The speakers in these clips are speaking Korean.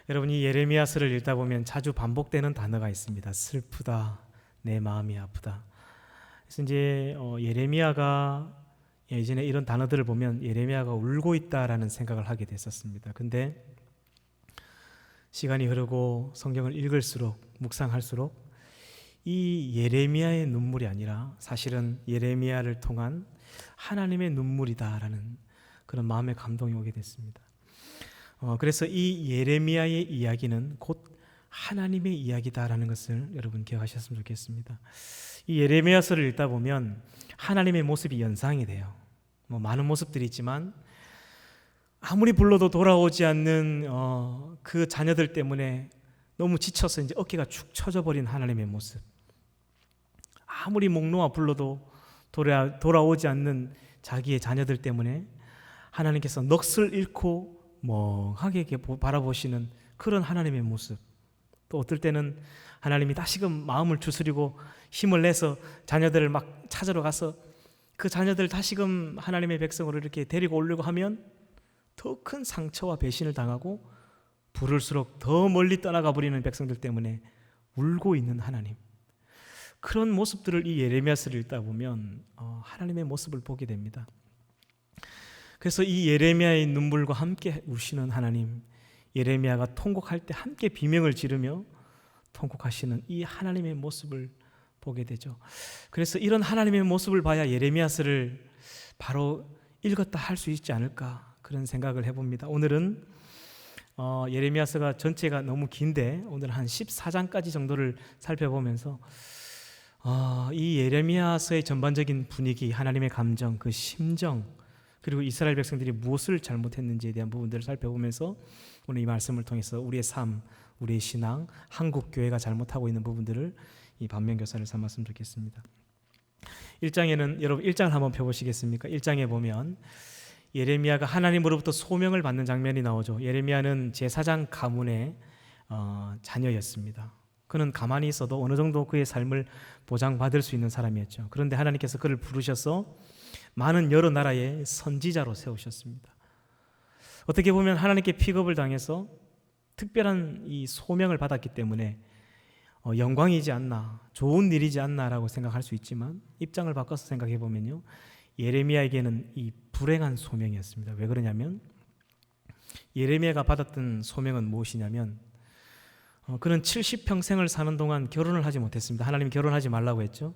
여러분이 예레미야서를 읽다 보면 자주 반복되는 단어가 있습니다. 슬프다, 내 마음이 아프다. 그래서 이제 예레미야가 예전에 이런 단어들을 보면 예레미야가 울고 있다라는 생각을 하게 됐었습니다. 근데 시간이 흐르고 성경을 읽을수록 묵상할수록 이 예레미야의 눈물이 아니라 사실은 예레미야를 통한 하나님의 눈물이다라는 그런 마음의 감동이 오게 됐습니다. 그래서 이 예레미야의 이야기는 곧 하나님의 이야기다라는 것을 여러분 기억하셨으면 좋겠습니다. 이 예레미야서를 읽다 보면 하나님의 모습이 연상이 돼요. 많은 모습들이 있지만 아무리 불러도 돌아오지 않는 그 자녀들 때문에 너무 지쳐서 이제 어깨가 축 처져 버린 하나님의 모습. 아무리 목 놓아 불러도 돌아오지 않는 자기의 자녀들 때문에 하나님께서 넋을 잃고 멍하게 바라보시는 그런 하나님의 모습. 또 어떨 때는 하나님이 다시금 마음을 추스리고 힘을 내서 자녀들을 막 찾으러 가서 그 자녀들 다시금 하나님의 백성으로 이렇게 데리고 오려고 하면 더 큰 상처와 배신을 당하고 부를수록 더 멀리 떠나가 버리는 백성들 때문에 울고 있는 하나님. 그런 모습들을 이 예레미야서를 읽다 보면 하나님의 모습을 보게 됩니다. 그래서 이 예레미야의 눈물과 함께 우시는 하나님, 예레미야가 통곡할 때 함께 비명을 지르며 통곡하시는 이 하나님의 모습을 보게 되죠. 그래서 이런 하나님의 모습을 봐야 예레미야서를 바로 읽었다 할 수 있지 않을까 그런 생각을 해봅니다. 오늘은 예레미야서가 전체가 너무 긴데 오늘 한 14장까지 정도를 살펴보면서 이 예레미야서의 전반적인 분위기, 하나님의 감정, 그 심정, 그리고 이스라엘 백성들이 무엇을 잘못했는지에 대한 부분들을 살펴보면서 오늘 이 말씀을 통해서 우리의 삶, 우리의 신앙, 한국 교회가 잘못하고 있는 부분들을 이 반면교사를 삼았으면 좋겠습니다. 1장에는 여러분 1장을 한번 펴보시겠습니까? 1장에 보면 예레미야가 하나님으로부터 소명을 받는 장면이 나오죠. 예레미야는 제사장 가문의 자녀였습니다. 그는 가만히 있어도 어느 정도 그의 삶을 보장받을 수 있는 사람이었죠. 그런데 하나님께서 그를 부르셔서 많은 여러 나라의 선지자로 세우셨습니다. 어떻게 보면 하나님께 픽업을 당해서 특별한 이 소명을 받았기 때문에 영광이지 않나, 좋은 일이지 않나라고 생각할 수 있지만 입장을 바꿔서 생각해 보면요, 예레미야에게는 이 불행한 소명이었습니다. 왜 그러냐면 예레미야가 받았던 소명은 무엇이냐면 그는 70평생을 사는 동안 결혼을 하지 못했습니다. 하나님이 결혼하지 말라고 했죠.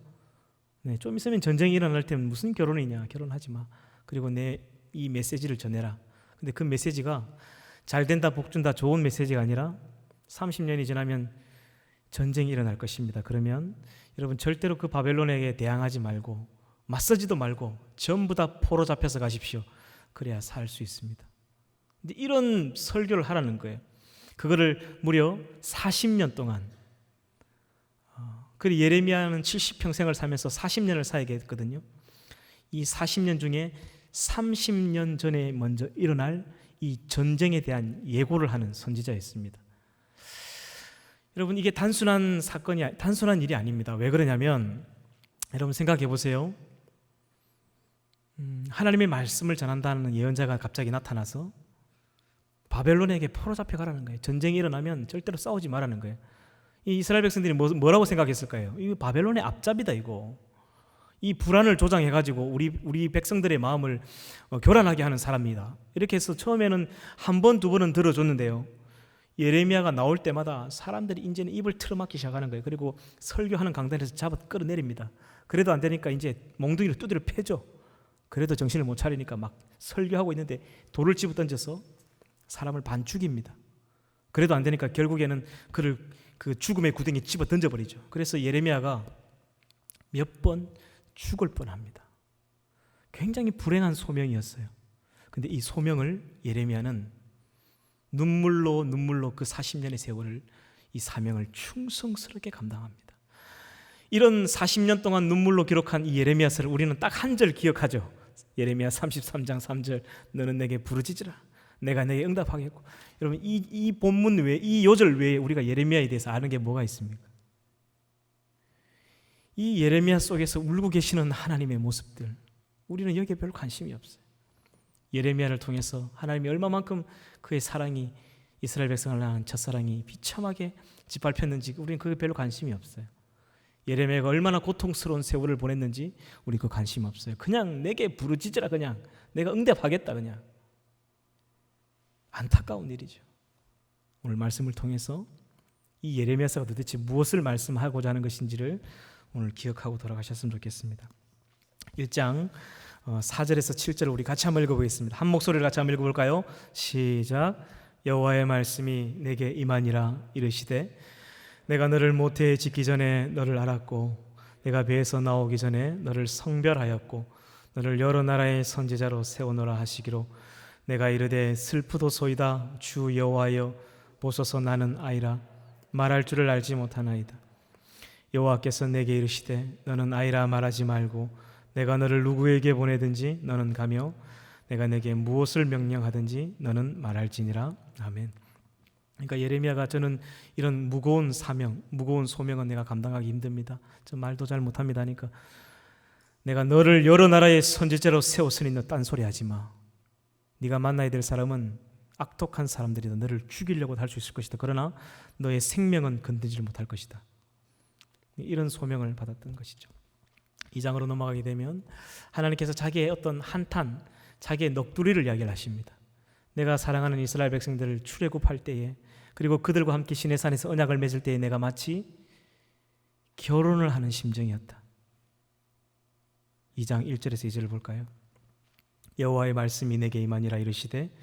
좀 있으면 전쟁이 일어날 때는 무슨 결혼이냐, 결혼하지 마. 그리고 내 이 메시지를 전해라. 근데 그 메시지가 잘 된다, 복 준다, 좋은 메시지가 아니라 30년이 지나면 전쟁이 일어날 것입니다. 그러면 여러분 절대로 그 바벨론에게 대항하지 말고 맞서지도 말고 전부 다 포로 잡혀서 가십시오. 그래야 살 수 있습니다. 근데 이런 설교를 하라는 거예요. 그거를 무려 40년 동안. 그리고 예레미야는 70평생을 살면서 40년을 살게 했거든요. 이 40년 중에 30년 전에 먼저 일어날 이 전쟁에 대한 예고를 하는 선지자였습니다. 여러분 이게 단순한 사건이, 단순한 일이 아닙니다. 왜 그러냐면 여러분 생각해 보세요. 하나님의 말씀을 전한다는 예언자가 갑자기 나타나서 바벨론에게 포로 잡혀 가라는 거예요. 전쟁이 일어나면 절대로 싸우지 말라는 거예요. 이 이스라엘 백성들이 뭐라고 생각했을까요? 이거 바벨론의 앞잡이다 이거. 이 불안을 조장해가지고 우리 백성들의 마음을 교란하게 하는 사람이다. 이렇게 해서 처음에는 한 번, 두 번은 들어줬는데요. 예레미야가 나올 때마다 사람들이 이제는 입을 틀어막기 시작하는 거예요. 그리고 설교하는 강단에서 잡아 끌어내립니다. 그래도 안 되니까 이제 몽둥이를 두드려 패죠. 그래도 정신을 못 차리니까 막 설교하고 있는데 돌을 집어 던져서 사람을 반 죽입니다. 그래도 안 되니까 결국에는 그를 그 죽음의 구덩이에 집어 던져버리죠. 그래서 예레미야가 몇 번 죽을 뻔합니다. 굉장히 불행한 소명이었어요. 근데 이 소명을 예레미야는 눈물로 그 40년의 세월을, 이 사명을 충성스럽게 감당합니다. 이런 40년 동안 눈물로 기록한 이 예레미야서를 우리는 딱 한 절 기억하죠. 예레미야 33장 3절, 너는 내게 부르짖으라, 내가 내게 응답하겠고. 여러분 이 본문 외에, 이 요절 외에 우리가 예레미야에 대해서 아는 게 뭐가 있습니까? 이 예레미야 속에서 울고 계시는 하나님의 모습들, 우리는 여기에 별로 관심이 없어요. 예레미야를 통해서 하나님이 얼마만큼 그의 사랑이 이스라엘 백성을 향한 첫사랑이 비참하게 짓밟혔는지 우리는 그게 별로 관심이 없어요. 예레미야가 얼마나 고통스러운 세월을 보냈는지 우리 그 관심 없어요. 그냥 내게 부르짖으라, 그냥 내가 응답하겠다, 그냥. 안타까운 일이죠. 오늘 말씀을 통해서 이 예레미야서가 도대체 무엇을 말씀하고자 하는 것인지를 오늘 기억하고 돌아가셨으면 좋겠습니다. 1장 4절에서 7절을 우리 같이 한번 읽어보겠습니다. 한 목소리를 같이 한번 읽어볼까요? 시작. 여호와의 말씀이 내게 임하니라. 이르시되 내가 너를 모태에 짓기 전에 너를 알았고 내가 배에서 나오기 전에 너를 성별하였고 너를 여러 나라의 선지자로 세우노라 하시기로 내가 이르되 슬프도소이다. 주 여호와여 보소서 나는 아이라. 말할 줄을 알지 못하나이다. 여호와께서 내게 이르시되 너는 아이라 말하지 말고 내가 너를 누구에게 보내든지 너는 가며 내가 내게 무엇을 명령하든지 너는 말할지니라. 아멘. 그러니까 예레미야가 저는 이런 무거운 사명, 무거운 소명은 내가 감당하기 힘듭니다. 저 말도 잘 못합니다. 하니까 내가 너를 여러 나라의 선지자로 세웠으니 너 딴소리 하지 마. 네가 만나야 될 사람은 악독한 사람들이다. 너를 죽이려고 할 수 있을 것이다. 그러나 너의 생명은 건드리지 못할 것이다. 이런 소명을 받았던 것이죠. 2장으로 넘어가게 되면 하나님께서 자기의 어떤 한탄, 자기의 넋두리를 이야기를 하십니다. 내가 사랑하는 이스라엘 백성들을 출애굽할 때에 그리고 그들과 함께 시내산에서 언약을 맺을 때에 내가 마치 결혼을 하는 심정이었다. 2장 1절에서 2절을 볼까요? 여호와의 말씀이 내게 임하니라. 이르시되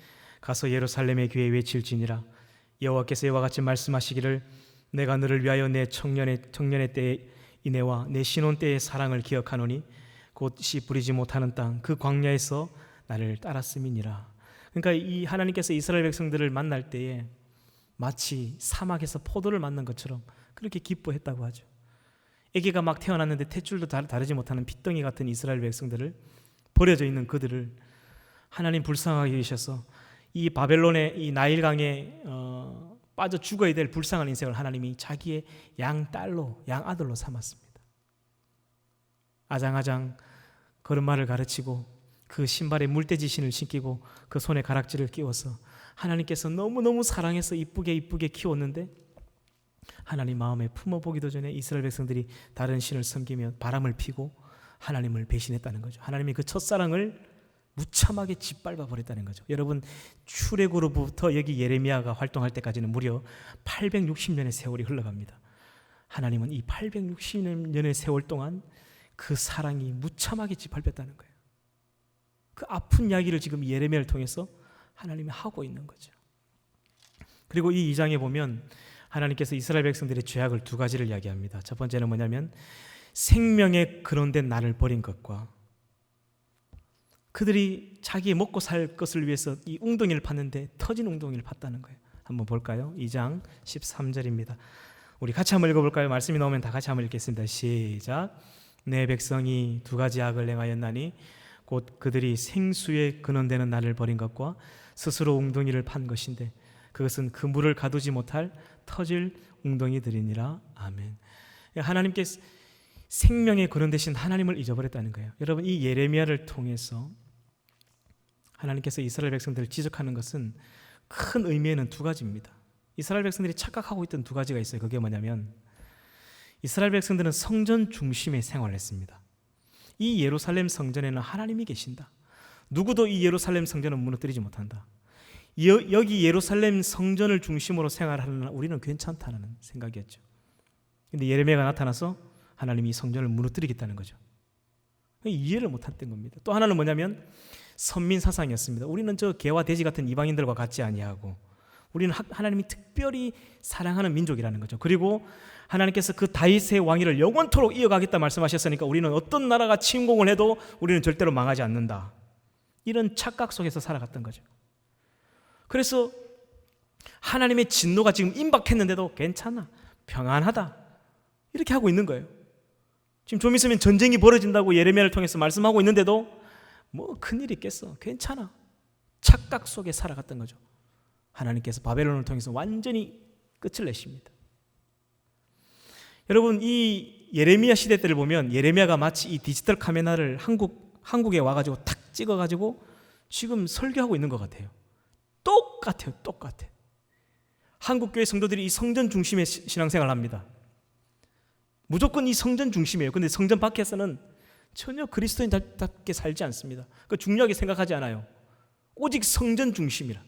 가서 예루살렘의 귀에 외칠지니라. 여호와께서 이와 같이 말씀하시기를 내가 너를 위하여 내 청년의 때의 인애와 내 신혼 때의 사랑을 기억하노니 곧 씨 뿌리지 못하는 땅 그 광야에서 나를 따랐음이니라. 그러니까 이 하나님께서 이스라엘 백성들을 만날 때에 마치 사막에서 포도를 만난 것처럼 그렇게 기뻐했다고 하죠. 아기가 막 태어났는데 탯줄도 다르지 못하는 핏덩이 같은 이스라엘 백성들을, 버려져 있는 그들을 하나님 불쌍하게 여기셔서 이 바벨론의 이 나일강에 빠져 죽어야 될 불쌍한 인생을 하나님이 자기의 양딸로, 양아들로 삼았습니다. 아장아장 걸음마를 가르치고 그 신발에 물돼지 신을 신기고 그 손에 가락지를 끼워서 하나님께서 너무너무 사랑해서 이쁘게 키웠는데 하나님 마음에 품어보기도 전에 이스라엘 백성들이 다른 신을 섬기며 바람을 피고 하나님을 배신했다는 거죠. 하나님이 그 첫사랑을 무참하게 짓밟아 버렸다는 거죠. 여러분, 출애굽으로부터 여기 예레미야가 활동할 때까지는 무려 860년의 세월이 흘러갑니다. 하나님은 이 860년의 세월 동안 그 사랑이 무참하게 짓밟혔다는 거예요. 그 아픈 이야기를 지금 예레미야를 통해서 하나님이 하고 있는 거죠. 그리고 이 2장에 보면 하나님께서 이스라엘 백성들의 죄악을 두 가지를 이야기합니다. 첫 번째는 뭐냐면 생명의 근원된 나를 버린 것과 그들이 자기 먹고 살 것을 위해서 이 웅덩이를 팠는데 터진 웅덩이를 팠다는 거예요. 한번 볼까요? 2장 13절입니다. 우리 같이 한번 읽어볼까요? 말씀이 나오면 다 같이 한번 읽겠습니다. 시작. 내 백성이 두 가지 악을 행하였나니 곧 그들이 생수의 근원되는 나를 버린 것과 스스로 웅덩이를 판 것인데 그것은 그 물을 가두지 못할 터질 웅덩이들이니라. 아멘. 하나님께 생명의 근원 되신 하나님을 잊어버렸다는 거예요. 여러분, 이 예레미야를 통해서 하나님께서 이스라엘 백성들을 지적하는 것은 큰 의미에는 두 가지입니다. 이스라엘 백성들이 착각하고 있던 두 가지가 있어요. 그게 뭐냐면 이스라엘 백성들은 성전 중심의 생활을 했습니다. 이 예루살렘 성전에는 하나님이 계신다. 누구도 이 예루살렘 성전을 무너뜨리지 못한다. 여기 예루살렘 성전을 중심으로 생활하는 우리는 괜찮다는 생각이었죠. 그런데 예레미야가 나타나서 하나님이 성전을 무너뜨리겠다는 거죠. 이해를 못했던 겁니다. 또 하나는 뭐냐면 선민 사상이었습니다. 우리는 저 개와 돼지 같은 이방인들과 같지 아니하고 우리는 하나님이 특별히 사랑하는 민족이라는 거죠. 그리고 하나님께서 그 다윗의 왕위를 영원토록 이어가겠다 말씀하셨으니까 우리는 어떤 나라가 침공을 해도 우리는 절대로 망하지 않는다. 이런 착각 속에서 살아갔던 거죠. 그래서 하나님의 진노가 지금 임박했는데도 괜찮아, 평안하다 이렇게 하고 있는 거예요. 지금 좀 있으면 전쟁이 벌어진다고 예레미야를 통해서 말씀하고 있는데도 뭐 큰일이 있겠어, 괜찮아, 착각 속에 살아갔던 거죠. 하나님께서 바벨론을 통해서 완전히 끝을 내십니다. 여러분, 이 예레미야 시대 때를 보면 예레미야가 마치 이 디지털 카메라를 한국에 와가지고 탁 찍어가지고 지금 설교하고 있는 것 같아요. 똑같아요. 한국교회 성도들이 이 성전 중심의 신앙생활을 합니다. 무조건 이 성전 중심이에요. 근데 성전 밖에서는 전혀 그리스도인답게 살지 않습니다. 중요하게 생각하지 않아요. 오직 성전 중심이라.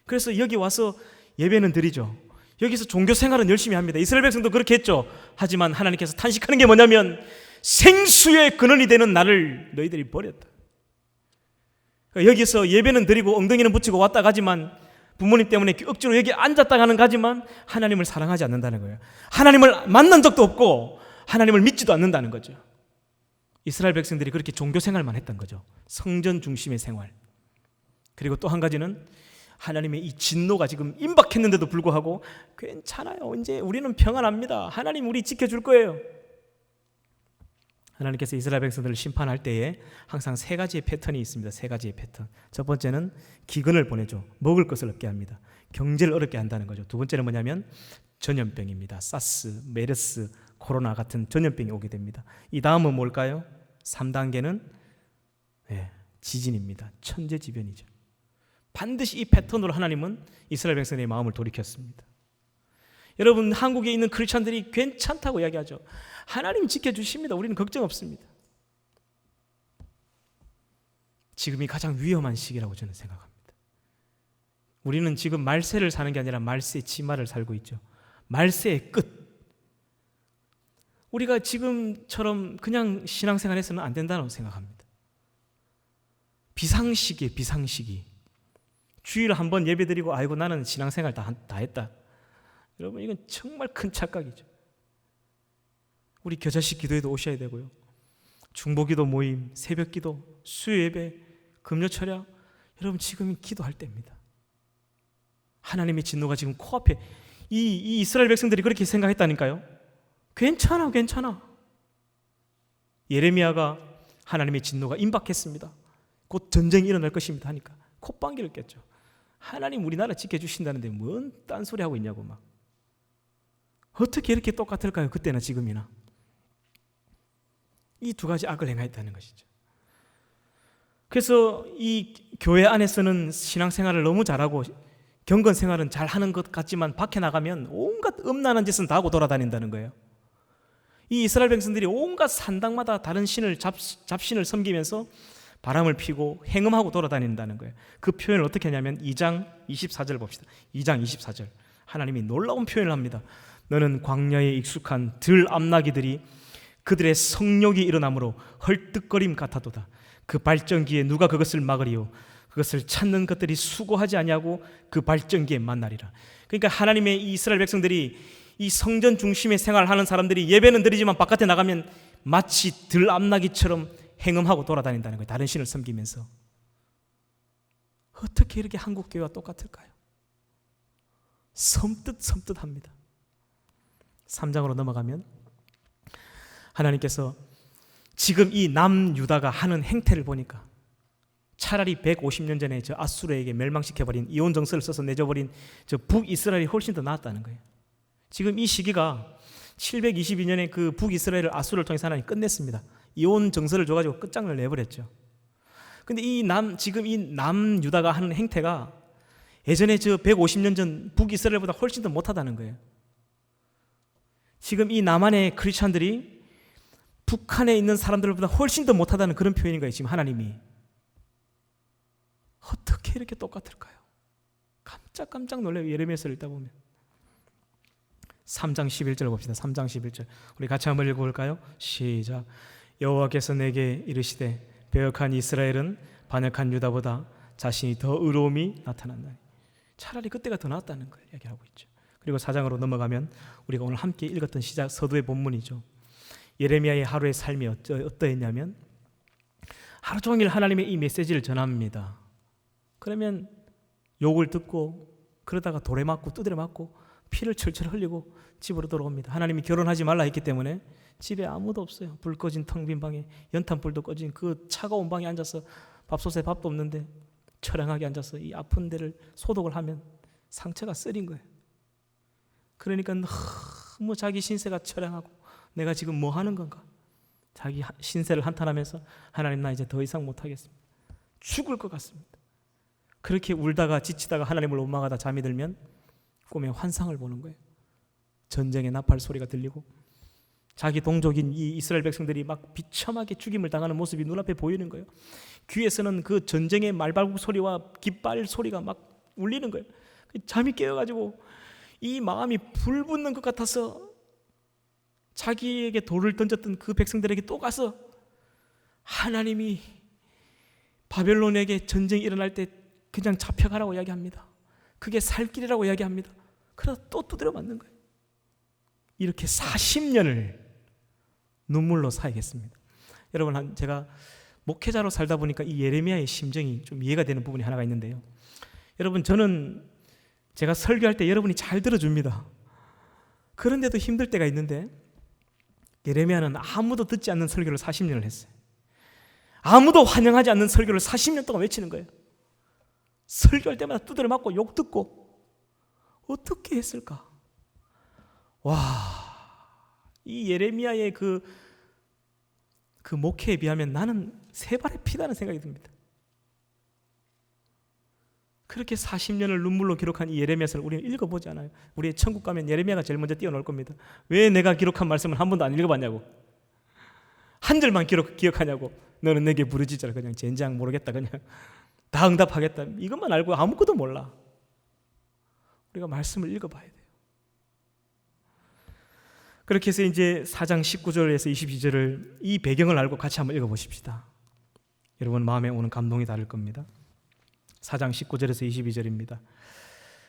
그래서 여기 와서 예배는 드리죠. 여기서 종교생활은 열심히 합니다. 이스라엘 백성도 그렇게 했죠. 하지만 하나님께서 탄식하는 게 뭐냐면 생수의 근원이 되는 나를 너희들이 버렸다. 여기서 예배는 드리고 엉덩이는 붙이고 왔다 가지만, 부모님 때문에 억지로 여기 앉았다 가는 가지만 하나님을 사랑하지 않는다는 거예요. 하나님을 만난 적도 없고 하나님을 믿지도 않는다는 거죠. 이스라엘 백성들이 그렇게 종교생활만 했던 거죠. 성전 중심의 생활. 그리고 또 한 가지는 하나님의 이 진노가 지금 임박했는데도 불구하고 괜찮아요, 이제 우리는 평안합니다, 하나님 우리 지켜줄 거예요. 하나님께서 이스라엘 백성들을 심판할 때에 항상 세 가지의 패턴이 있습니다. 세 가지의 패턴. 첫 번째는 기근을 보내죠. 먹을 것을 없게 합니다. 경제를 어렵게 한다는 거죠. 두 번째는 뭐냐면 전염병입니다. 사스, 메르스, 코로나 같은 전염병이 오게 됩니다. 이 다음은 뭘까요? 3단계는 지진입니다. 천재지변이죠. 반드시 이 패턴으로 하나님은 이스라엘 백성의 마음을 돌이켰습니다. 여러분, 한국에 있는 크리스찬들이 괜찮다고 이야기하죠. 하나님 지켜주십니다. 우리는 걱정 없습니다. 지금이 가장 위험한 시기라고 저는 생각합니다. 우리는 지금 말세를 사는 게 아니라 말세 치마를 살고 있죠. 말세의 끝. 우리가 지금처럼 그냥 신앙생활해서는 안 된다고 생각합니다. 비상시기에 비상시기. 주일에 한 번 예배드리고 아이고 나는 신앙생활 다 했다. 여러분, 이건 정말 큰 착각이죠. 우리 겨자식 기도에도 오셔야 되고요. 중보기도 모임, 새벽기도, 수요예배, 금요철야, 여러분 지금이 기도할 때입니다. 하나님의 진노가 지금 코앞에, 이 이스라엘 백성들이 그렇게 생각했다니까요. 괜찮아. 예레미야가 하나님의 진노가 임박했습니다. 곧 전쟁이 일어날 것입니다 하니까 콧방귀를 꼈죠. 하나님 우리나라 지켜주신다는데 뭔 딴소리 하고 있냐고 막. 어떻게 이렇게 똑같을까요? 그때나 지금이나. 이 두 가지 악을 행하였다는 것이죠. 그래서 이 교회 안에서는 신앙생활을 너무 잘하고 경건생활은 잘하는 것 같지만 밖에 나가면 온갖 음란한 짓은 다 하고 돌아다닌다는 거예요. 이 이스라엘 백성들이 온갖 산당마다 다른 신을 잡신을 섬기면서 바람을 피고 행음하고 돌아다닌다는 거예요. 그 표현을 어떻게 하냐면 2장 24절 봅시다. 2장 24절 하나님이 놀라운 표현을 합니다. 너는 광야에 익숙한 들 암나기들이 그들의 성욕이 일어나므로 헐떡거림 같아도다. 그 발전기에 누가 그것을 막으리요? 그것을 찾는 것들이 수고하지 아니하고 그 발전기에 만나리라. 그러니까 하나님의 이 이스라엘 백성들이, 이 성전 중심의 생활을 하는 사람들이 예배는 드리지만 바깥에 나가면 마치 들 암나기처럼 행음하고 돌아다닌다는 거예요. 다른 신을 섬기면서. 어떻게 이렇게 한국 교회와 똑같을까요? 섬뜩합니다. 3장으로 넘어가면 하나님께서 지금 이 남유다가 하는 행태를 보니까 차라리 150년 전에 저 아수르에게 멸망시켜버린 이혼 정서를 써서 내줘버린 저 북이스라엘이 훨씬 더 나았다는 거예요. 지금 이 시기가 722년에 그 북이스라엘을 아수르를 통해서 하나님이 끝냈습니다. 이혼 정서를 줘가지고 끝장을 내버렸죠. 근데 지금 이 남유다가 하는 행태가 예전에 저 150년 전 북이스라엘보다 훨씬 더 못하다는 거예요. 지금 이 남한의 크리스찬들이 북한에 있는 사람들보다 훨씬 더 못하다는 그런 표현인 거예요. 지금 하나님이. 어떻게 이렇게 똑같을까요? 깜짝 놀라요. 예레미야서를 읽다 보면. 3장 11절 봅시다. 3장 11절 우리 같이 한번 읽어볼까요? 시작. 여호와께서 내게 이르시되 배역한 이스라엘은 반역한 유다보다 자신이 더 의로움이 나타난다. 차라리 그때가 더 낫다는 걸 얘기하고 있죠. 그리고 4장으로 넘어가면 우리가 오늘 함께 읽었던 시작 서두의 본문이죠. 예레미야의 하루의 삶이 어떠했냐면 하루 종일 하나님의 이 메시지를 전합니다. 그러면 욕을 듣고 그러다가 돌에 맞고 두드려 맞고 피를 철철 흘리고 집으로 돌아옵니다. 하나님이 결혼하지 말라 했기 때문에 집에 아무도 없어요. 불 꺼진 텅 빈 방에, 연탄불도 꺼진 그 차가운 방에 앉아서 밥솥에 밥도 없는데 처량하게 앉아서 이 아픈 데를 소독을 하면 상처가 쓰린 거예요. 그러니까 너무 자기 신세가 처량하고 내가 지금 뭐 하는 건가? 자기 신세를 한탄하면서 하나님 나 이제 더 이상 못하겠습니다. 죽을 것 같습니다. 그렇게 울다가 지치다가 하나님을 원망하다 잠이 들면 꿈에 환상을 보는 거예요. 전쟁의 나팔 소리가 들리고 자기 동족인 이 이스라엘 백성들이 막 비참하게 죽임을 당하는 모습이 눈앞에 보이는 거예요. 귀에서는 그 전쟁의 말발굽 소리와 깃발 소리가 막 울리는 거예요. 잠이 깨어가지고 이 마음이 불붙는 것 같아서 자기에게 돌을 던졌던 그 백성들에게 또 가서 하나님이 바벨론에게 전쟁이 일어날 때 그냥 잡혀가라고 이야기합니다. 그게 살 길이라고 이야기합니다. 그러다 또 두드려 맞는 거예요. 이렇게 40년을 눈물로 사야겠습니다. 여러분, 제가 목회자로 살다 보니까 이 예레미야의 심정이 좀 이해가 되는 부분이 하나가 있는데요. 여러분, 저는 제가 설교할 때 여러분이 잘 들어줍니다. 그런데도 힘들 때가 있는데 예레미야는 아무도 듣지 않는 설교를 40년을 했어요. 아무도 환영하지 않는 설교를 40년 동안 외치는 거예요. 설교할 때마다 두드려 맞고 욕 듣고 어떻게 했을까? 와, 이 예레미야의 그 목회에 비하면 나는 세 발의 피다는 생각이 듭니다. 그렇게 40년을 눈물로 기록한 이 예레미야서를 우리는 읽어보지 않아요. 우리 천국 가면 예레미야가 제일 먼저 뛰어나올 겁니다. 왜 내가 기록한 말씀을 한 번도 안 읽어봤냐고, 한 절만 기억하냐고. 너는 내게 부르짖어라. 그냥 젠장 모르겠다, 그냥 다 응답하겠다, 이것만 알고 아무것도 몰라. 우리가 말씀을 읽어봐야 돼요. 그렇게 해서 이제 4장 19절에서 22절을 이 배경을 알고 같이 한번 읽어보십시다. 여러분 마음에 오는 감동이 다를 겁니다. 4장 19절에서 22절입니다.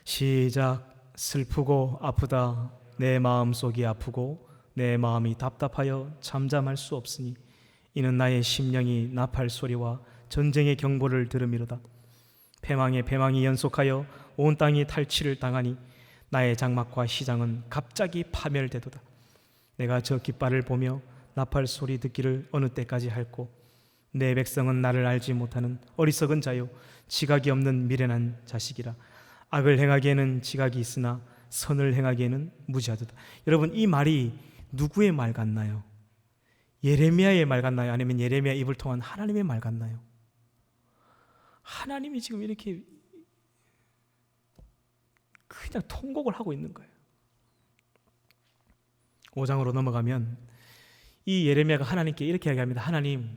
시작. 슬프고 아프다. 내 마음속이 아프고 내 마음이 답답하여 잠잠할 수 없으니 이는 나의 심령이 나팔 소리와 전쟁의 경보를 들음이로다. 패망에 패망이 연속하여 온 땅이 탈취를 당하니 나의 장막과 시장은 갑자기 파멸되도다. 내가 저 깃발을 보며 나팔 소리 듣기를 어느 때까지 할꼬. 내 백성은 나를 알지 못하는 어리석은 자요 지각이 없는 미련한 자식이라. 악을 행하기에는 지각이 있으나 선을 행하기에는 무지하도다. 여러분, 이 말이 누구의 말 같나요? 예레미야의 말 같나요? 아니면 예레미야 입을 통한 하나님의 말 같나요? 하나님이 지금 이렇게 그냥 통곡을 하고 있는 거예요. 5장으로 넘어가면 이 예레미야가 하나님께 이렇게 이야기합니다. 하나님,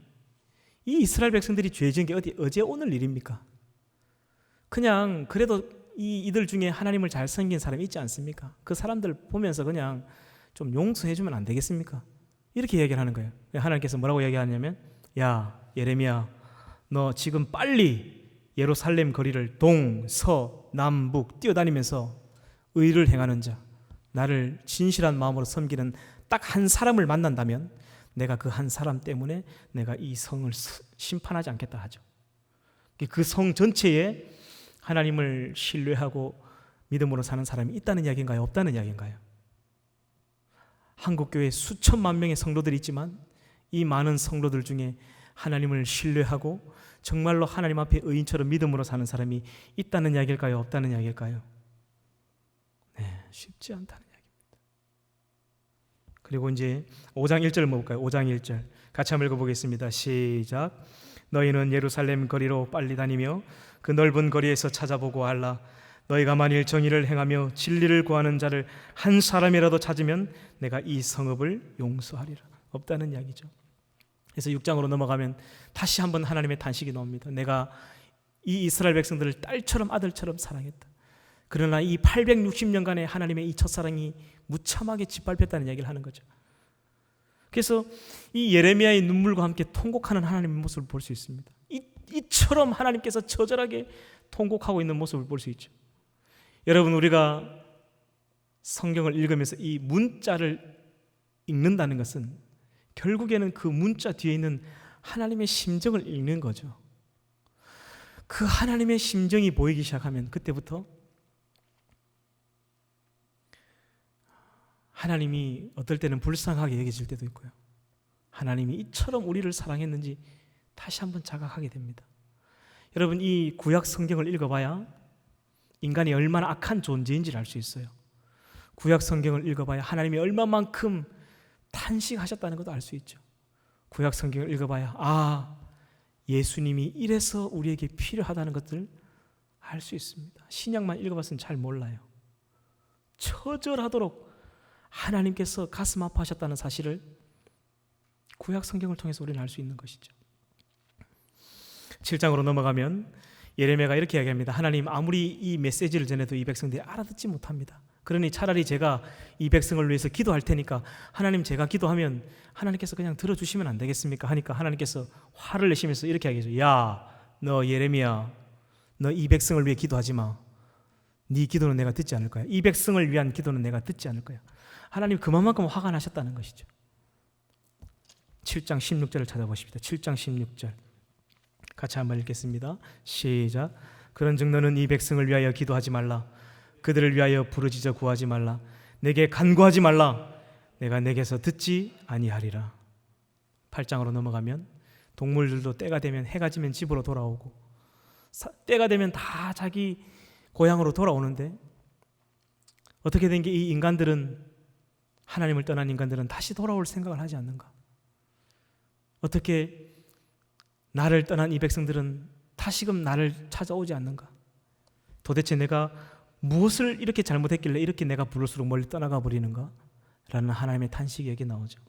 이 이스라엘 백성들이 죄 지은 게 어제 오늘 일입니까? 그냥 그래도 이들 중에 하나님을 잘 섬긴 사람이 있지 않습니까? 그 사람들 보면서 그냥 좀 용서해 주면 안 되겠습니까? 이렇게 이야기를 하는 거예요. 하나님께서 뭐라고 이야기하냐면, 야 예레미야, 너 지금 빨리 예루살렘 거리를 동, 서, 남, 북 뛰어다니면서 의를 행하는 자, 나를 진실한 마음으로 섬기는 딱 한 사람을 만난다면 내가 그 한 사람 때문에 내가 이 성을 심판하지 않겠다 하죠. 그 성 전체에 하나님을 신뢰하고 믿음으로 사는 사람이 있다는 이야기인가요? 없다는 이야기인가요? 한국교회에 수천만 명의 성도들이 있지만 이 많은 성도들 중에 하나님을 신뢰하고 정말로 하나님 앞에 의인처럼 믿음으로 사는 사람이 있다는 이야기일까요? 없다는 이야기일까요? 네, 쉽지 않다는 이야기입니다. 그리고 이제 5장 1절을 볼까요? 5장 1절 같이 한번 읽어보겠습니다. 시작. 너희는 예루살렘 거리로 빨리 다니며 그 넓은 거리에서 찾아보고 알라. 너희가 만일 정의를 행하며 진리를 구하는 자를 한 사람이라도 찾으면 내가 이 성읍을 용서하리라. 없다는 이야기죠. 그래서 6장으로 넘어가면 다시 한번 하나님의 탄식이 나옵니다. 내가 이 이스라엘 백성들을 딸처럼 아들처럼 사랑했다. 그러나 이 860년간의 하나님의 이 첫사랑이 무참하게 짓밟혔다는 이야기를 하는 거죠. 그래서 이 예레미야의 눈물과 함께 통곡하는 하나님의 모습을 볼 수 있습니다. 이처럼 하나님께서 처절하게 통곡하고 있는 모습을 볼 수 있죠. 여러분, 우리가 성경을 읽으면서 이 문자를 읽는다는 것은 결국에는 그 문자 뒤에 있는 하나님의 심정을 읽는 거죠. 그 하나님의 심정이 보이기 시작하면 그때부터 하나님이 어떨 때는 불쌍하게 여겨질 때도 있고요. 하나님이 이처럼 우리를 사랑했는지 다시 한번 자각하게 됩니다. 여러분, 이 구약 성경을 읽어봐야 인간이 얼마나 악한 존재인지를 알 수 있어요. 구약 성경을 읽어봐야 하나님이 얼마만큼 탄식하셨다는 것도 알 수 있죠. 구약 성경을 읽어봐야 예수님이 이래서 우리에게 필요하다는 것들 알 수 있습니다. 신약만 읽어봤으면 잘 몰라요. 처절하도록 하나님께서 가슴 아파하셨다는 사실을 구약 성경을 통해서 우리는 알 수 있는 것이죠. 7장으로 넘어가면 예레미야가 이렇게 이야기합니다. 하나님, 아무리 이 메시지를 전해도 이 백성들이 알아듣지 못합니다. 그러니 차라리 제가 이 백성을 위해서 기도할 테니까 하나님, 제가 기도하면 하나님께서 그냥 들어주시면 안 되겠습니까? 하니까 하나님께서 화를 내시면서 이렇게 이야기하죠. 야, 너 예레미야, 너 이 백성을 위해 기도하지 마. 네 기도는 내가 듣지 않을 거야. 이 백성을 위한 기도는 내가 듣지 않을 거야. 하나님 그만큼 화가 나셨다는 것이죠. 7장 16절을 찾아보십시다. 7장 16절 같이 한번 읽겠습니다. 시작. 그런즉 너는 이 백성을 위하여 기도하지 말라. 그들을 위하여 부르짖어 구하지 말라. 내게 간구하지 말라. 내가 내게서 듣지 아니하리라. 8장으로 넘어가면 동물들도 때가 되면, 해가 지면 집으로 돌아오고, 때가 되면 다 자기 고향으로 돌아오는데 어떻게 된 게 이 인간들은, 하나님을 떠난 인간들은 다시 돌아올 생각을 하지 않는가? 어떻게 나를 떠난 이 백성들은 다시금 나를 찾아오지 않는가? 도대체 내가 무엇을 이렇게 잘못했길래 이렇게 내가 부를수록 멀리 떠나가 버리는가? 라는 하나님의 탄식이 여기 나오죠.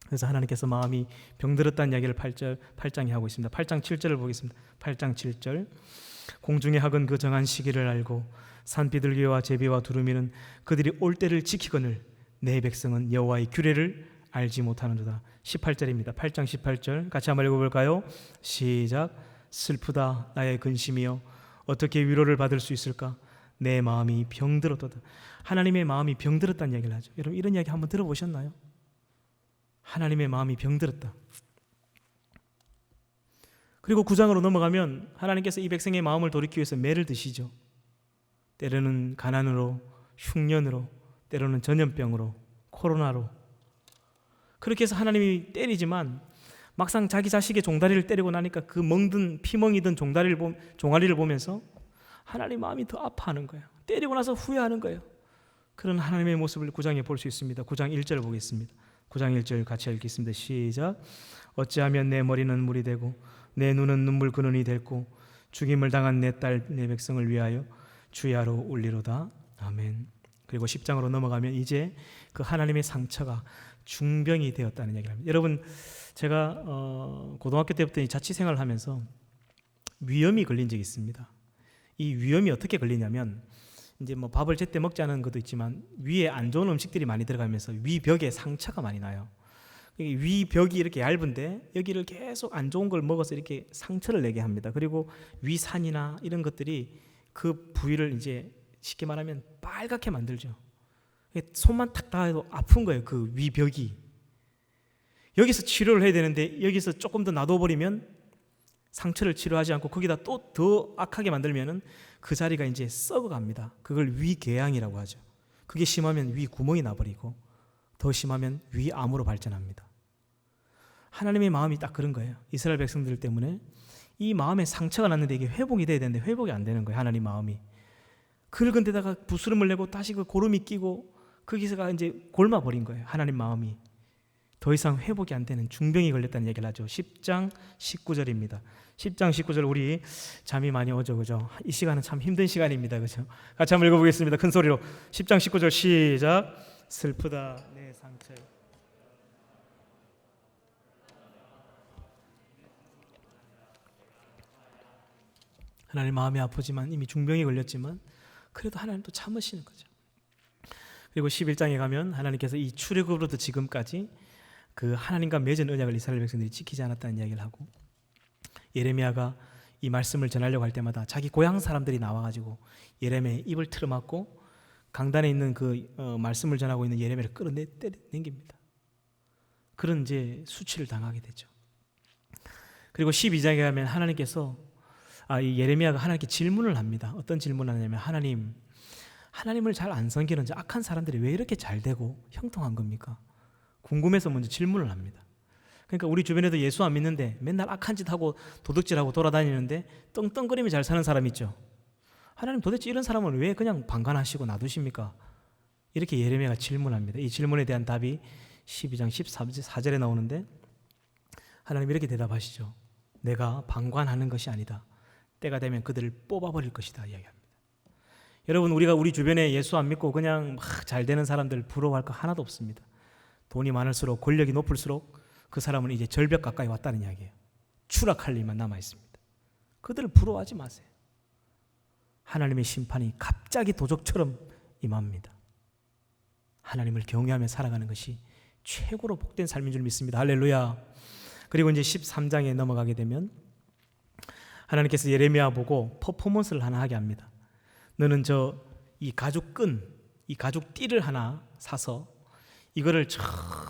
그래서 하나님께서 마음이 병들었다는 이야기를 8장에 하고 있습니다. 8장 7절을 보겠습니다. 8장 7절. 공중의 학은 그 정한 시기를 알고 산비둘기와 제비와 두루미는 그들이 올 때를 지키거늘 내 백성은 여호와의 규례를 알지 못하는도다. 18절입니다. 8장 18절 같이 한번 읽어볼까요? 시작. 슬프다 나의 근심이여 어떻게 위로를 받을 수 있을까? 내 마음이 병들었도다. 하나님의 마음이 병들었다는 이야기를 하죠. 여러분, 이런 이야기 한번 들어보셨나요? 하나님의 마음이 병들었다. 그리고 9장으로 넘어가면 하나님께서 이 백성의 마음을 돌이키기 위해서 매를 드시죠. 때로는 가난으로, 흉년으로, 때로는 전염병으로, 코로나로. 그렇게 해서 하나님이 때리지만 막상 자기 자식의 종다리를 때리고 나니까 그 멍든 피멍이든 종아리를 보면서 하나님 마음이 더 아파하는 거예요. 때리고 나서 후회하는 거예요. 그런 하나님의 모습을 9장에 볼 수 있습니다. 9장 1절 보겠습니다. 9장 1절 같이 읽겠습니다. 시작. 어찌하면 내 머리는 물이 되고 내 눈은 눈물 근원이 됐고 죽임을 당한 내 딸 내 백성을 위하여 주야로 울리로다. 아멘. 그리고 10장으로 넘어가면 이제 그 하나님의 상처가 중병이 되었다는 얘기를 합니다. 여러분, 제가 고등학교 때부터 자취생활을 하면서 위염이 걸린 적이 있습니다. 이 위염이 어떻게 걸리냐면 이제 뭐 밥을 제때 먹지 않은 것도 있지만 위에 안 좋은 음식들이 많이 들어가면서 위벽에 상처가 많이 나요. 위벽이 이렇게 얇은데 여기를 계속 안 좋은 걸 먹어서 이렇게 상처를 내게 합니다. 그리고 위산이나 이런 것들이 그 부위를 이제 쉽게 말하면 빨갛게 만들죠. 손만 탁 닿아도 아픈 거예요. 그 위벽이. 여기서 치료를 해야 되는데 여기서 조금 더 놔둬버리면 상처를 치료하지 않고 거기다 또 더 악하게 만들면은 그 자리가 이제 썩어갑니다. 그걸 위궤양이라고 하죠. 그게 심하면 위 구멍이 나버리고 더 심하면 위암으로 발전합니다. 하나님의 마음이 딱 그런 거예요. 이스라엘 백성들 때문에 이 마음에 상처가 났는데 이게 회복이 돼야 되는데 회복이 안 되는 거예요. 하나님 마음이. 긁은 데다가 부스럼을 내고 다시 그 고름이 끼고 거기서가 이제 골마버린 거예요. 하나님 마음이. 더 이상 회복이 안 되는 중병이 걸렸다는 얘기를 하죠. 10장 19절입니다. 10장 19절 우리 잠이 많이 오죠. 그죠? 이 시간은 참 힘든 시간입니다. 그죠? 같이 한번 읽어보겠습니다. 큰 소리로. 10장 19절 시작. 슬프다 내 상처. 하나님 마음이 아프지만 이미 중병이 걸렸지만 그래도 하나님 또 참으시는 거죠. 그리고 11장에 가면 하나님께서 이 출애굽으로부터 지금까지 그 하나님과 맺은 언약을 이스라엘 백성들이 지키지 않았다는 이야기를 하고 예레미야가 이 말씀을 전하려고 할 때마다 자기 고향 사람들이 나와가지고 예레미야의 입을 틀어막고 강단에 있는 그 말씀을 전하고 있는 예레미야를 끌어내깁니다. 그런 이제 수치를 당하게 되죠. 그리고 12장에 가면 하나님께서 이 예레미야가 하나님께 질문을 합니다. 어떤 질문을 하냐면 하나님을 잘 안 섬기는 악한 사람들이 왜 이렇게 잘 되고 형통한 겁니까? 궁금해서 먼저 질문을 합니다. 그러니까 우리 주변에도 예수 안 믿는데 맨날 악한 짓 하고 도둑질하고 돌아다니는데 떵떵거리며 잘 사는 사람 있죠. 하나님 도대체 이런 사람은 왜 그냥 방관하시고 놔두십니까? 이렇게 예레미야가 질문합니다. 이 질문에 대한 답이 12장 14절에 나오는데 하나님 이렇게 대답하시죠. 내가 방관하는 것이 아니다. 때가 되면 그들을 뽑아버릴 것이다 이야기합니다. 여러분, 우리가 우리 주변에 예수 안 믿고 그냥 막 잘 되는 사람들 부러워할 거 하나도 없습니다. 돈이 많을수록, 권력이 높을수록 그 사람은 이제 절벽 가까이 왔다는 이야기예요. 추락할 일만 남아 있습니다. 그들을 부러워하지 마세요. 하나님의 심판이 갑자기 도적처럼 임합니다. 하나님을 경외하며 살아가는 것이 최고로 복된 삶인 줄 믿습니다. 할렐루야. 그리고 이제 13장에 넘어가게 되면 하나님께서 예레미야 보고 퍼포먼스를 하나 하게 합니다. 너는 이 가죽 끈, 이 가죽 띠를 하나 사서 이거를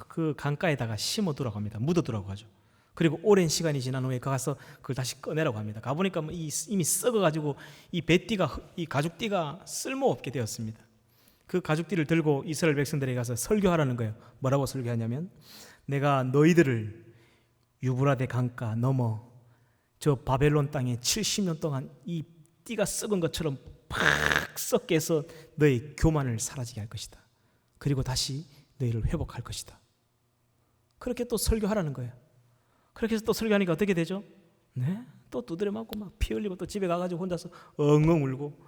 그 강가에다가 심어두라고 합니다. 묻어두라고 하죠. 그리고 오랜 시간이 지난 후에 가서 그걸 다시 꺼내라고 합니다. 가보니까 이미 썩어가지고 이 배띠가, 이 가죽띠가 쓸모없게 되었습니다. 그 가죽띠를 들고 이스라엘 백성들에게 가서 설교하라는 거예요. 뭐라고 설교하냐면, 내가 너희들을 유브라데 강가 넘어 저 바벨론 땅에 70년 동안 이 띠가 썩은 것처럼 팍 썩게 해서 너희 교만을 사라지게 할 것이다. 그리고 다시 너희를 회복할 것이다. 그렇게 또 설교하라는 거예요. 그렇게 해서 또 설교하니까 어떻게 되죠? 네? 또 두드려 맞고 막 피 흘리고 또 집에 가가지고 혼자서 엉엉 울고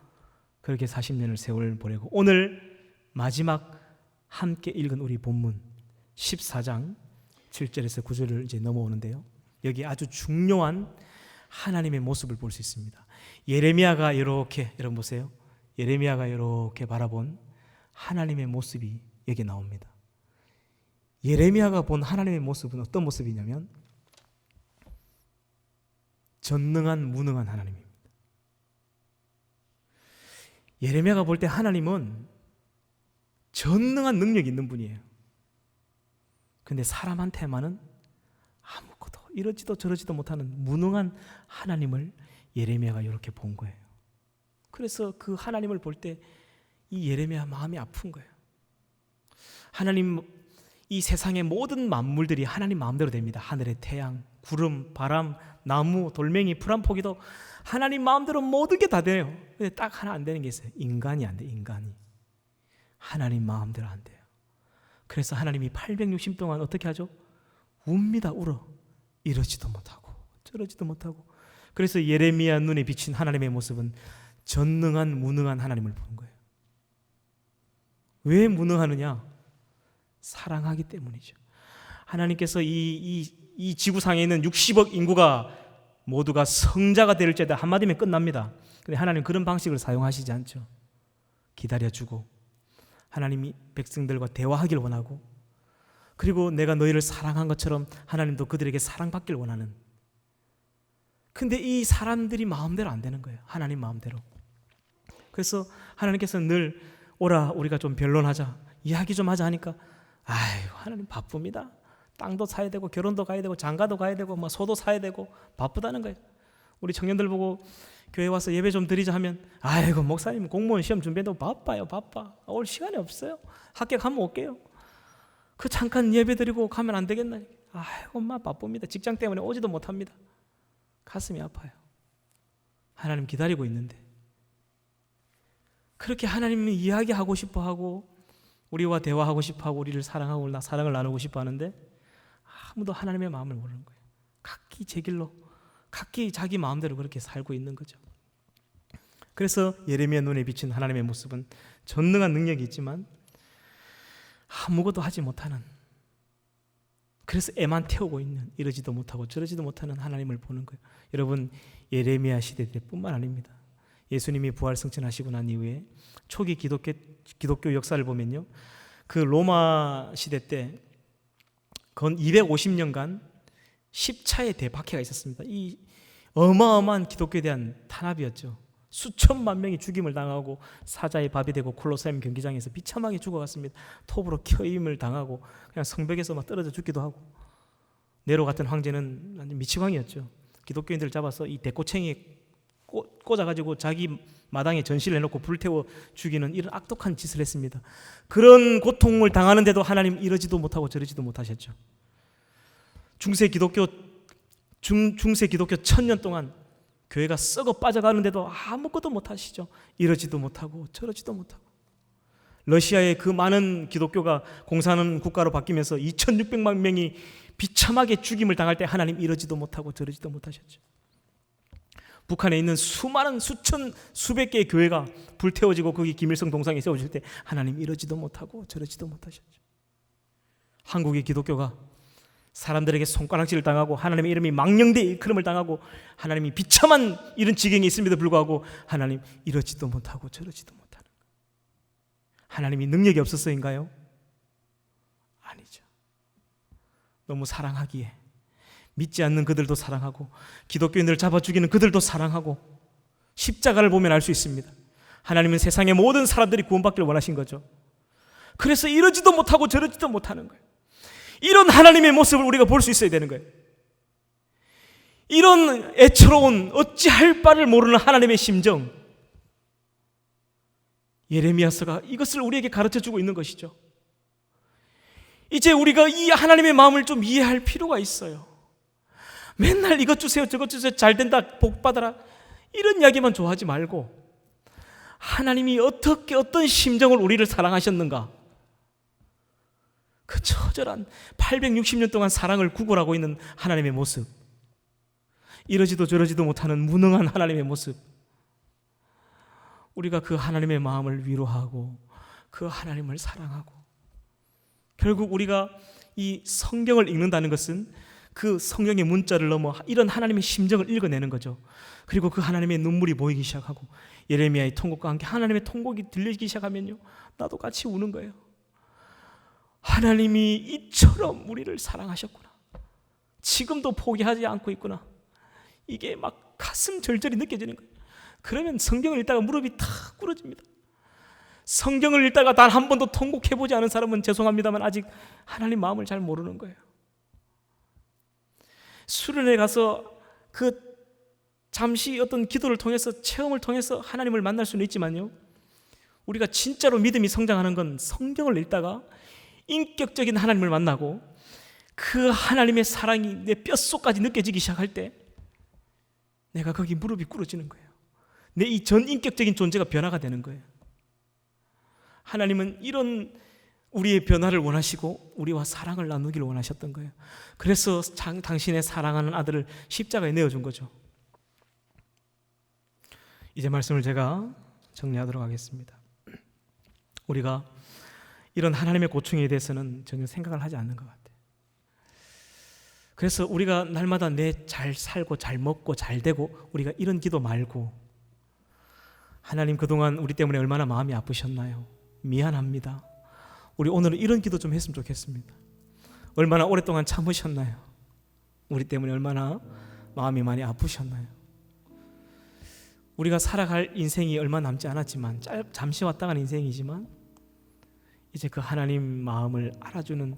그렇게 40년을 세월 보내고, 오늘 마지막 함께 읽은 우리 본문 14장 7절에서 9절을 이제 넘어오는데요. 여기 아주 중요한 하나님의 모습을 볼 수 있습니다. 예레미야가 이렇게, 여러분 보세요. 예레미야가 이렇게 바라본 하나님의 모습이 여기 나옵니다. 예레미야가 본 하나님의 모습은 어떤 모습이냐면 전능한 무능한 하나님입니다. 예레미야가 볼 때 하나님은 전능한 능력이 있는 분이에요. 근데 사람한테만은 아무것도 이러지도 저러지도 못하는 무능한 하나님을 예레미야가 이렇게 본 거예요. 그래서 그 하나님을 볼 때 이 예레미야 마음이 아픈 거예요. 하나님, 이 세상의 모든 만물들이 하나님 마음대로 됩니다. 하늘의 태양, 구름, 바람, 나무, 돌멩이, 풀 한 포기도 하나님 마음대로 모든 게 다 돼요. 근데 딱 하나 안 되는 게 있어요. 인간이 안 돼. 인간이 하나님 마음대로 안 돼요. 그래서 하나님이 860 동안 어떻게 하죠? 웁니다. 울어. 이러지도 못하고 저러지도 못하고. 그래서 예레미야 눈에 비친 하나님의 모습은 전능한 무능한 하나님을 보는 거예요. 왜 무능하느냐? 사랑하기 때문이죠. 하나님께서 이 지구상에 있는 60억 인구가 모두가 성자가 될지어다 한마디면 끝납니다. 근데 하나님 그런 방식을 사용하시지 않죠. 기다려주고 하나님이 백성들과 대화하길 원하고, 그리고 내가 너희를 사랑한 것처럼 하나님도 그들에게 사랑받길 원하는. 근데 이 사람들이 마음대로 안 되는 거예요. 하나님 마음대로. 그래서 하나님께서 늘 오라, 우리가 좀 변론하자, 이야기 좀 하자 하니까 아이고 하나님 바쁩니다. 땅도 사야 되고 결혼도 가야 되고 장가도 가야 되고 뭐 소도 사야 되고 바쁘다는 거예요. 우리 청년들 보고 교회 와서 예배 좀 드리자 하면 아이고 목사님 공무원 시험 준비해도 바빠요. 바빠. 올 시간이 없어요. 합격하면 올게요. 그 잠깐 예배 드리고 가면 안 되겠나? 아이고 엄마 바쁩니다. 직장 때문에 오지도 못합니다. 가슴이 아파요. 하나님 기다리고 있는데 그렇게 하나님이 이야기하고 싶어하고 우리와 대화하고 싶어하고 우리를 사랑하고 사랑을 나누고 싶어하는데 아무도 하나님의 마음을 모르는 거예요. 각기 제 길로, 각기 자기 마음대로 그렇게 살고 있는 거죠. 그래서 예레미야 눈에 비친 하나님의 모습은 전능한 능력이 있지만 아무것도 하지 못하는, 그래서 애만 태우고 있는, 이러지도 못하고 저러지도 못하는 하나님을 보는 거예요. 여러분, 예레미야 시대 때뿐만 아닙니다. 예수님이 부활 승천하시고 난 이후에 초기 기독교 역사를 보면요, 그 로마 시대 때 건 250년간 10차의 대박해가 있었습니다. 이 어마어마한 기독교에 대한 탄압이었죠. 수천만 명이 죽임을 당하고 사자의 밥이 되고 콜로세움 경기장에서 비참하게 죽어갔습니다. 톱으로 켜임을 당하고 그냥 성벽에서 막 떨어져 죽기도 하고. 네로 같은 황제는 완전 미치광이었죠. 기독교인들을 잡아서 이 대꼬챙이에 꽂아가지고 자기 마당에 전시를 해놓고 불태워 죽이는 이런 악독한 짓을 했습니다. 그런 고통을 당하는데도 하나님 이러지도 못하고 저러지도 못하셨죠. 중세 기독교 1000년 동안 교회가 썩어 빠져가는데도 아무것도 못하시죠. 이러지도 못하고 저러지도 못하고. 러시아의 그 많은 기독교가 공산은 국가로 바뀌면서 2600만 명이 비참하게 죽임을 당할 때 하나님 이러지도 못하고 저러지도 못하셨죠. 북한에 있는 수많은 수천 수백 개의 교회가 불태워지고 거기 김일성 동상이 세워질 때 하나님 이러지도 못하고 저러지도 못하셨죠. 한국의 기독교가 사람들에게 손가락질을 당하고 하나님의 이름이 망령되이 일컬음을 당하고 하나님이 비참한 이런 지경이 있음에도 불구하고 하나님 이러지도 못하고 저러지도 못하는 거예요. 하나님이 능력이 없어서인가요? 아니죠. 너무 사랑하기에 믿지 않는 그들도 사랑하고 기독교인들을 잡아 죽이는 그들도 사랑하고 십자가를 보면 알 수 있습니다. 하나님은 세상의 모든 사람들이 구원받기를 원하신 거죠. 그래서 이러지도 못하고 저러지도 못하는 거예요. 이런 하나님의 모습을 우리가 볼 수 있어야 되는 거예요. 이런 애처로운 어찌할 바를 모르는 하나님의 심정, 예레미야서가 이것을 우리에게 가르쳐주고 있는 것이죠. 이제 우리가 이 하나님의 마음을 좀 이해할 필요가 있어요. 맨날 이것 주세요 저것 주세요 잘된다 복받아라 이런 이야기만 좋아하지 말고 하나님이 어떻게 어떤 심정을 우리를 사랑하셨는가, 그 처절한 860년 동안 사랑을 구걸하고 있는 하나님의 모습, 이러지도 저러지도 못하는 무능한 하나님의 모습, 우리가 그 하나님의 마음을 위로하고 그 하나님을 사랑하고, 결국 우리가 이 성경을 읽는다는 것은 그 성경의 문자를 넘어 이런 하나님의 심정을 읽어내는 거죠. 그리고 그 하나님의 눈물이 보이기 시작하고 예레미야의 통곡과 함께 하나님의 통곡이 들리기 시작하면요, 나도 같이 우는 거예요. 하나님이 이처럼 우리를 사랑하셨구나, 지금도 포기하지 않고 있구나, 이게 막 가슴 절절히 느껴지는 거예요. 그러면 성경을 읽다가 무릎이 탁 꿇어집니다. 성경을 읽다가 단 한 번도 통곡해보지 않은 사람은 죄송합니다만 아직 하나님 마음을 잘 모르는 거예요. 수련회 가서 그 잠시 어떤 기도를 통해서 체험을 통해서 하나님을 만날 수는 있지만요, 우리가 진짜로 믿음이 성장하는 건 성경을 읽다가 인격적인 하나님을 만나고 그 하나님의 사랑이 내 뼛속까지 느껴지기 시작할 때 내가 거기 무릎이 꿇어지는 거예요. 내 이 전인격적인 존재가 변화가 되는 거예요. 하나님은 이런 우리의 변화를 원하시고 우리와 사랑을 나누기를 원하셨던 거예요. 그래서 당신의 사랑하는 아들을 십자가에 내어준 거죠. 이제 말씀을 제가 정리하도록 하겠습니다. 우리가 이런 하나님의 고충에 대해서는 전혀 생각을 하지 않는 것 같아요. 그래서 우리가 날마다 내 잘 살고 잘 먹고 잘 되고 우리가 이런 기도 말고, 하나님 그동안 우리 때문에 얼마나 마음이 아프셨나요? 미안합니다. 우리 오늘은 이런 기도 좀 했으면 좋겠습니다. 얼마나 오랫동안 참으셨나요? 우리 때문에 얼마나 마음이 많이 아프셨나요? 우리가 살아갈 인생이 얼마 남지 않았지만 잠시 왔다 간 인생이지만 이제 그 하나님 마음을 알아주는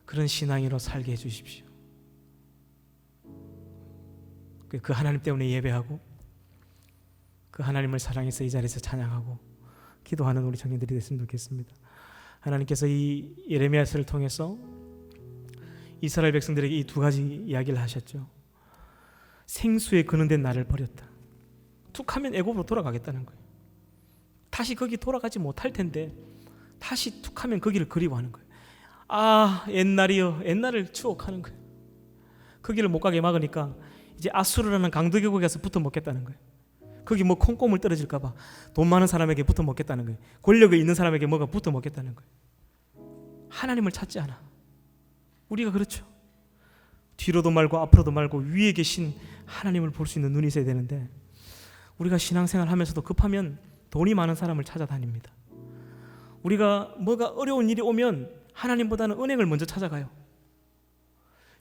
그런 신앙으로 살게 해주십시오. 그 하나님 때문에 예배하고 그 하나님을 사랑해서 이 자리에서 찬양하고 기도하는 우리 청년들이 됐으면 좋겠습니다. 하나님께서 이 예레미야서를 통해서 이스라엘 백성들에게 이 두 가지 이야기를 하셨죠. 생수에 근원된 나를 버렸다. 툭하면 애굽으로 돌아가겠다는 거예요. 다시 거기 돌아가지 못할 텐데 다시 툭하면 거기를 그리워하는 거예요. 아, 옛날이요, 옛날을 추억하는 거예요. 거기를 못 가게 막으니까 이제 아수르라는 강도국에 가서 붙어 먹겠다는 거예요. 거기 뭐 콩고물 떨어질까 봐 돈 많은 사람에게 붙어 먹겠다는 거예요. 권력이 있는 사람에게 뭐가 붙어 먹겠다는 거예요. 하나님을 찾지 않아. 우리가 그렇죠. 뒤로도 말고 앞으로도 말고 위에 계신 하나님을 볼 수 있는 눈이 있어야 되는데 우리가 신앙생활 하면서도 급하면 돈이 많은 사람을 찾아다닙니다. 우리가 뭐가 어려운 일이 오면 하나님보다는 은행을 먼저 찾아가요.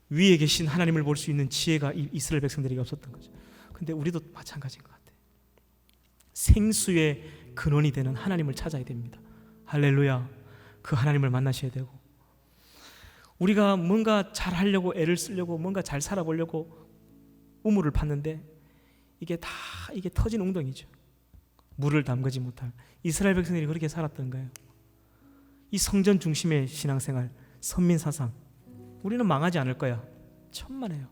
위에 계신 하나님을 볼 수 있는 지혜가 이스라엘 백성들에게 없었던 거죠. 근데 우리도 마찬가지인 것 같아요. 생수의 근원이 되는 하나님을 찾아야 됩니다. 할렐루야. 그 하나님을 만나셔야 되고, 우리가 뭔가 잘 하려고 애를 쓰려고 뭔가 잘 살아보려고 우물을 팠는데 이게 터진 웅덩이죠. 물을 담그지 못할 이스라엘 백성들이 그렇게 살았던 거예요. 이 성전 중심의 신앙생활, 선민사상, 우리는 망하지 않을 거야. 천만에요.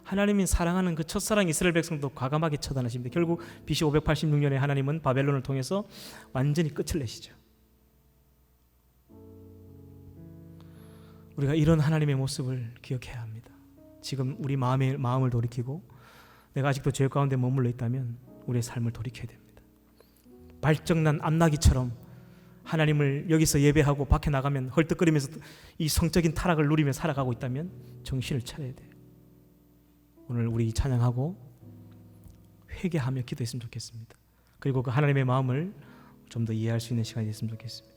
하나님이 사랑하는 그 첫사랑 이스라엘 백성도 과감하게 처단하십니다. 결국 BC 586년에 하나님은 바벨론을 통해서 완전히 끝을 내시죠. 우리가 이런 하나님의 모습을 기억해야 합니다. 지금 우리 마음을 돌이키고 내가 아직도 죄 가운데 머물러 있다면 우리의 삶을 돌이켜야 됩니다. 발정난 암나기처럼 하나님을 여기서 예배하고 밖에 나가면 헐떡거리면서 이 성적인 타락을 누리며 살아가고 있다면 정신을 차려야 돼요. 오늘 우리 찬양하고 회개하며 기도했으면 좋겠습니다. 그리고 그 하나님의 마음을 좀 더 이해할 수 있는 시간이 됐으면 좋겠습니다.